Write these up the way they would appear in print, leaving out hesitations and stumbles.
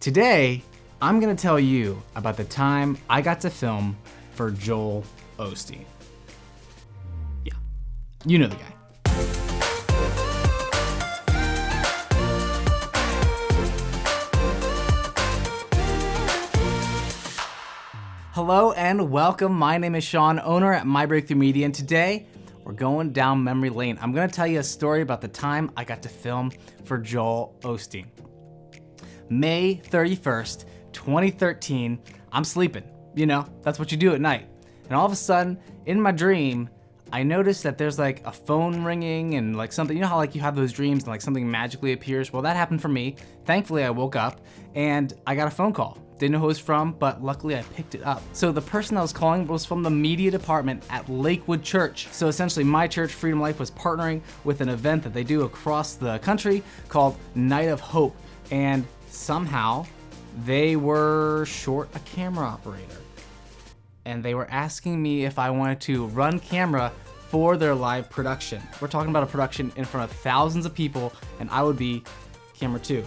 Today, I'm gonna tell you about the time I got to film for Joel Osteen. Yeah, you know the guy. Hello and welcome. My name is Sean, owner at My Breakthrough Media, and today we're going down memory lane. I'm gonna tell you a story about the time I got to film for Joel Osteen. May 31st, 2013, I'm sleeping. You know, that's what you do at night. And all of a sudden, in my dream, I noticed that there's like a phone ringing and like something, you know how like you have those dreams and like something magically appears? Well, that happened for me. Thankfully, I woke up and I got a phone call. Didn't know who it was from, but luckily I picked it up. So the person that was calling was from the media department at Lakewood Church. So essentially my church, Freedom Life, was partnering with an event that they do across the country called Night of Hope. And somehow they were short a camera operator. And they were asking me if I wanted to run camera for their live production. We're talking about a production in front of thousands of people, and I would be camera 2.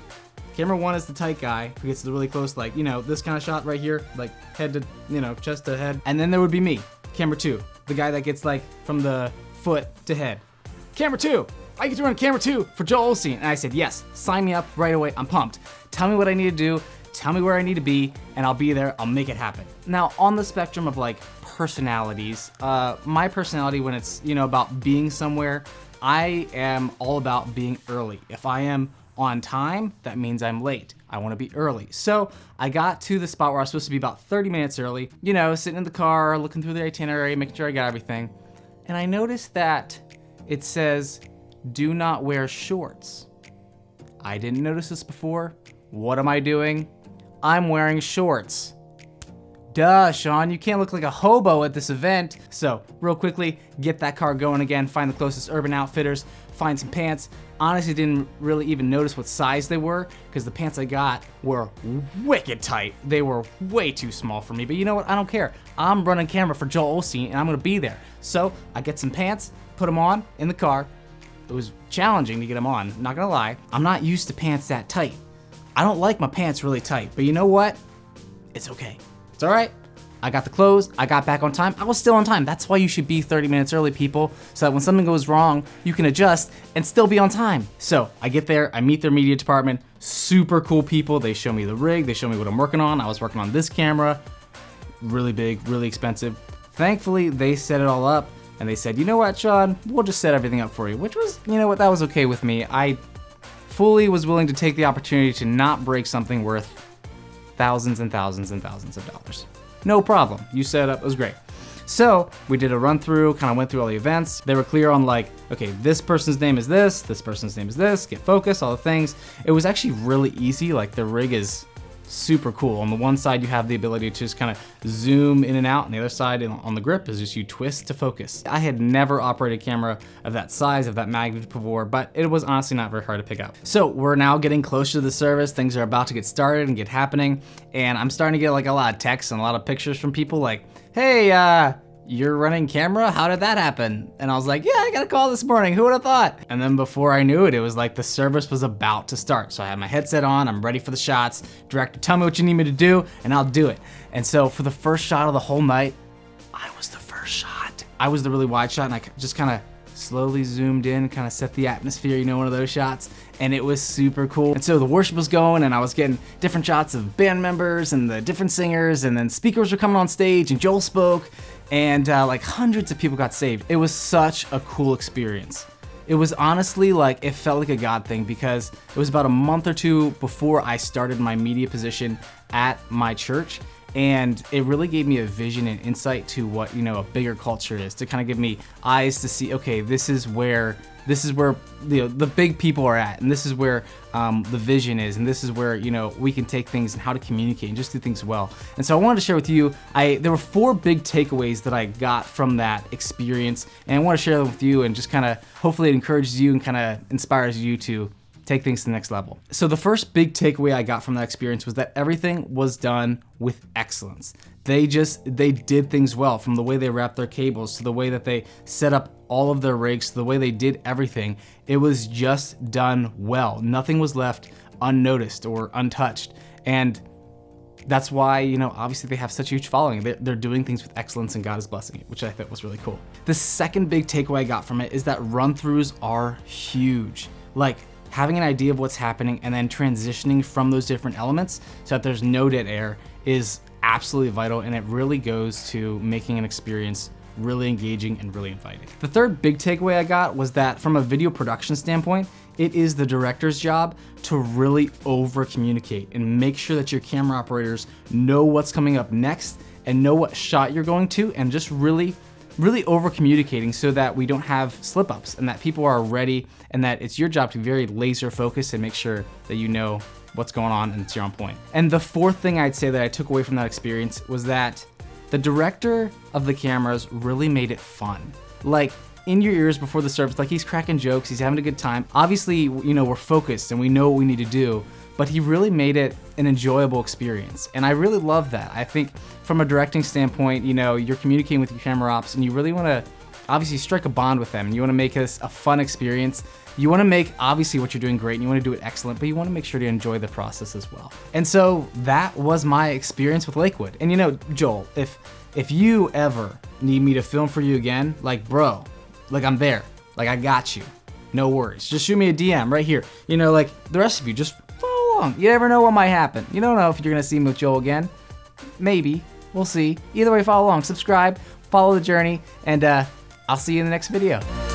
Camera 1 is the tight guy who gets really close, like, you know, this kind of shot right here, like head to, you know, chest to head. And then there would be me, camera 2, the guy that gets like from the foot to head. Camera 2, I get to run camera 2 for Joel Osteen. And I said, yes, sign me up right away. I'm pumped. Tell me what I need to do. Tell me where I need to be, and I'll be there. I'll make it happen. Now, on the spectrum of like personalities, my personality when it's, you know, about being somewhere, I am all about being early. If I am on time, that means I'm late. I want to be early. So I got to the spot where I was supposed to be about 30 minutes early, you know, sitting in the car, looking through the itinerary, making sure I got everything. And I noticed that it says, do not wear shorts. I didn't notice this before. What am I doing? I'm wearing shorts. Duh, Sean, you can't look like a hobo at this event. So real quickly, get that car going again, find the closest Urban Outfitters, find some pants. Honestly, didn't really even notice what size they were because the pants I got were wicked tight. They were way too small for me, but you know what? I don't care. I'm running camera for Joel Osteen and I'm gonna be there. So I get some pants, put them on in the car. It was challenging to get them on, not gonna lie. I'm not used to pants that tight. I don't like my pants really tight, but you know what? It's okay. It's all right. I got the clothes, I got back on time. I was still on time. That's why you should be 30 minutes early, people, so that when something goes wrong, you can adjust and still be on time. So I get there, I meet their media department, super cool people. They show me the rig, they show me what I'm working on. I was working on this camera, really big, really expensive. Thankfully, they set it all up and they said, you know what, Sean, we'll just set everything up for you, which was, you know what, that was okay with me. I fully was willing to take the opportunity to not break something worth thousands and thousands and thousands of dollars. No problem. You set it up, it was great. So we did a run through, kind of went through all the events. They were clear on like, okay, this person's name is this person's name is this, get focused, all the things. It was actually really easy. Like the rig is super cool. On the one side, you have the ability to just kind of zoom in and out, and the other side on the grip is just you twist to focus. I had never operated a camera of that size, of that magnitude before, but it was honestly not very hard to pick up. So we're now getting closer to the service. Things are about to get started and get happening, and I'm starting to get like a lot of texts and a lot of pictures from people like, hey, you're running camera? How did that happen? And I was like, yeah, I got a call this morning. Who would have thought? And then before I knew it, it was like the service was about to start. So I had my headset on, I'm ready for the shots. Director, tell me what you need me to do, and I'll do it. And so for the first shot of the whole night, I was the first shot. I was the really wide shot, and I just kind of slowly zoomed in, kind of set the atmosphere, you know, one of those shots. And it was super cool. And so the worship was going, and I was getting different shots of band members and the different singers, and then speakers were coming on stage, and Joel spoke. And like hundreds of people got saved. It was such a cool experience. It was honestly like, it felt like a God thing because it was about a month or two before I started my media position at my church. And it really gave me a vision and insight to what, you know, a bigger culture is, to kind of give me eyes to see, okay, this is where you know, the big people are at, and this is where the vision is, and this is where, you know, we can take things and how to communicate and just do things well. And so I wanted to share with you, there were 4 big takeaways that I got from that experience, and I want to share them with you and just kind of, hopefully it encourages you and kind of inspires you to take things to the next level. So the first big takeaway I got from that experience was that everything was done with excellence. They did things well, from the way they wrapped their cables to the way that they set up all of their rigs to the way they did everything. It was just done well. Nothing was left unnoticed or untouched. And that's why, obviously they have such a huge following. They're doing things with excellence and God is blessing it, which I thought was really cool. The second big takeaway I got from it is that run-throughs are huge. Like having an idea of what's happening and then transitioning from those different elements so that there's no dead air is absolutely vital, and it really goes to making an experience really engaging and really inviting. The third big takeaway I got was that from a video production standpoint, it is the director's job to really over communicate and make sure that your camera operators know what's coming up next and know what shot you're going to, and just really over communicating so that we don't have slip ups and that people are ready, and that it's your job to be very laser focused and make sure that you know what's going on and you're on point. And the fourth thing I'd say that I took away from that experience was that the director of the cameras really made it fun. Like in your ears before the service, like he's cracking jokes, he's having a good time. Obviously, we're focused and we know what we need to do, but he really made it an enjoyable experience. And I really love that. I think from a directing standpoint, you're communicating with your camera ops and you really wanna obviously strike a bond with them, and you wanna make this a fun experience. You wanna make obviously what you're doing great and you wanna do it excellent, but you wanna make sure to enjoy the process as well. And so that was my experience with Lakewood. And Joel, if you ever need me to film for you again, bro, I'm there. I got you. No worries. Just shoot me a DM right here. The rest of you, just follow along. You never know what might happen. You don't know if you're gonna see me with Joel again. Maybe. We'll see. Either way, follow along, subscribe, follow the journey, and I'll see you in the next video.